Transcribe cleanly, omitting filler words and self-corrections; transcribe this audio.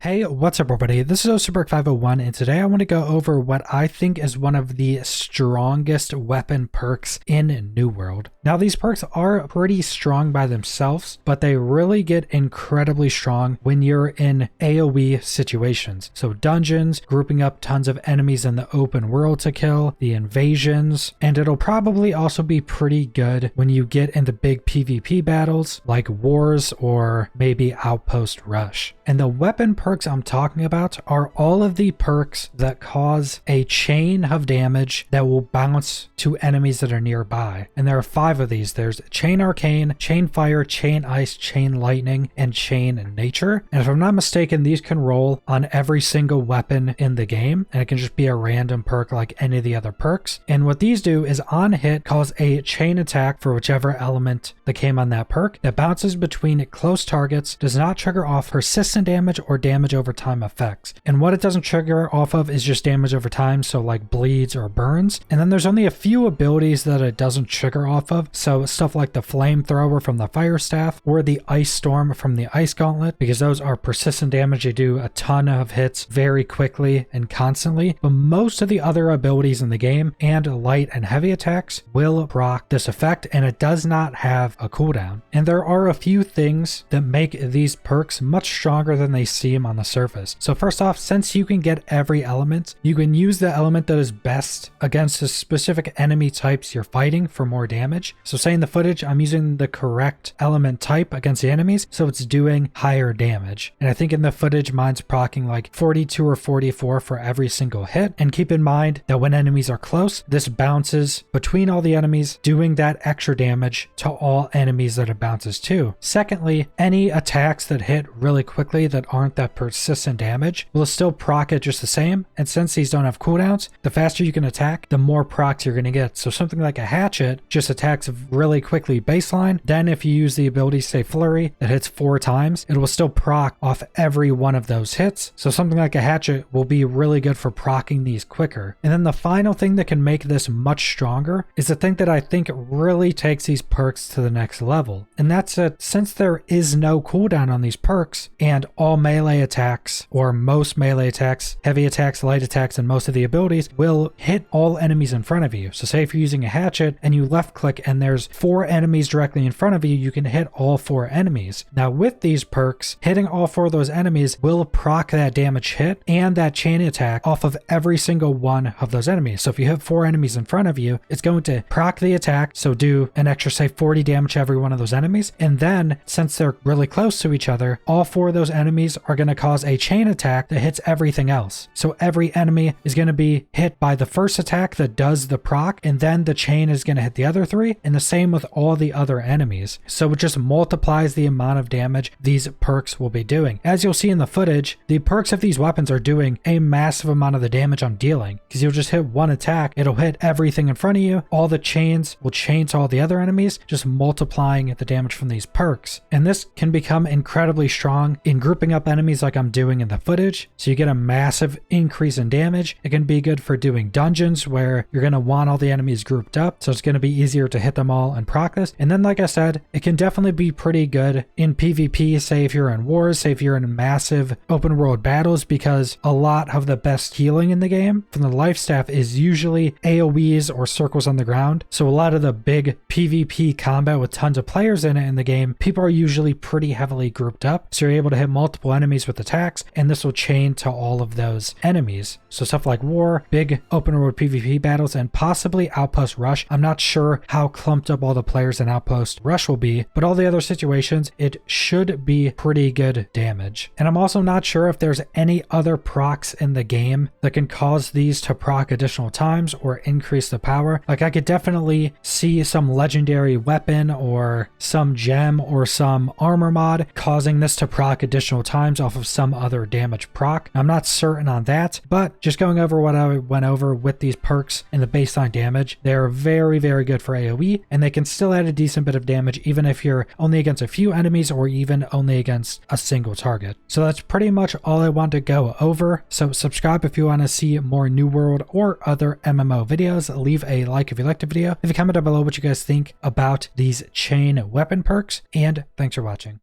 Hey, what's up everybody? This is Perk 501 and today I want to go over what I think is one of the strongest weapon perks in New World. Now these perks are pretty strong by themselves, but they really get incredibly strong when you're in AOE situations. So dungeons, grouping up tons of enemies in the open world to kill, the invasions, and it'll probably also be pretty good when you get into big PvP battles like wars or maybe outpost rush. And the weapon perks I'm talking about are all of the perks that cause a chain of damage that will bounce to enemies that are nearby. And there are 5 of these. There's Chain Arcane, Chain Fire, Chain Ice, Chain Lightning, and Chain Nature. And if I'm not mistaken, these can roll on every single weapon in the game, and it can just be a random perk like any of the other perks. And what these do is on hit cause a chain attack for whichever element that came on that perk that bounces between close targets, does not trigger off persistent damage or damage over time effects. And what it doesn't trigger off of is just damage over time, so like bleeds or burns. And then there's only a few abilities that it doesn't trigger off of, so stuff like the flamethrower from the fire staff or the ice storm from the ice gauntlet, because those are persistent damage. They do a ton of hits very quickly and constantly. But most of the other abilities in the game and light and heavy attacks will proc this effect, and it does not have a cooldown. And there are a few things that make these perks much stronger than they seem on the surface. So first off, since you can get every element, you can use the element that is best against the specific enemy types you're fighting for more damage. So say in the footage, I'm using the correct element type against the enemies, so it's doing higher damage. And I think in the footage, mine's proccing like 42 or 44 for every single hit. And keep in mind that when enemies are close, this bounces between all the enemies, doing that extra damage to all enemies that it bounces to. Secondly, any attacks that hit really quickly that aren't that persistent damage will still proc it just the same. And since these don't have cooldowns, the faster you can attack, the more procs you're going to get. So something like a hatchet just attacks really quickly baseline. Then if you use the ability, say Flurry, that hits 4 times, it will still proc off every one of those hits. So something like a hatchet will be really good for proccing these quicker. And then the final thing that can make this much stronger is the thing that I think really takes these perks to the next level. And that's that since there is no cooldown on these perks, and all melee attacks, or most melee attacks, heavy attacks, light attacks, and most of the abilities will hit all enemies in front of you. So say if you're using a hatchet and you left click and there's 4 enemies directly in front of you, you can hit all 4 enemies. Now with these perks, hitting all 4 of those enemies will proc that damage hit and that chain attack off of every single one of those enemies. So if you hit 4 enemies in front of you, it's going to proc the attack, so do an extra say 40 damage to every one of those enemies. And then since they're really close to each other, all 4 of those enemies are going to cause a chain attack that hits everything else. So every enemy is going to be hit by the first attack that does the proc, and then the chain is going to hit the other 3, and the same with all the other enemies. So it just multiplies the amount of damage these perks will be doing. As you'll see in the footage, the perks of these weapons are doing a massive amount of the damage I'm dealing, because you'll just hit one attack, it'll hit everything in front of you, all the chains will chain to all the other enemies, just multiplying the damage from these perks. And this can become incredibly strong in grouping up enemies like I'm doing in the footage, so you get a massive increase in damage. It can be good for doing dungeons where you're going to want all the enemies grouped up, so it's going to be easier to hit them all and proc this. And then like I said, it can definitely be pretty good in PvP, say if you're in wars, say if you're in massive open world battles, because a lot of the best healing in the game from the life staff is usually AOEs or circles on the ground. So a lot of the big PvP combat with tons of players in it in the game, people are usually pretty heavily grouped up, so you're able to hit multiple enemies with attacks, and this will chain to all of those enemies. So stuff like war, big open world PvP battles, and possibly outpost rush. I'm not sure how clumped up all the players in outpost rush will be, but all the other situations, it should be pretty good damage. And I'm also not sure if there's any other procs in the game that can cause these to proc additional times or increase the power. Like I could definitely see some legendary weapon or some gem or some armor mod causing this to proc additional times off of some other damage proc. I'm not certain on that, but just going over what I went over with these perks and the baseline damage, they're very, very good for AoE, and they can still add a decent bit of damage even if you're only against a few enemies or even only against a single target. So that's pretty much all I want to go over. So subscribe if you want to see more New World or other MMO videos. Leave a like if you liked the video. Leave a comment down below what you guys think about these chain weapon perks, and thanks for watching.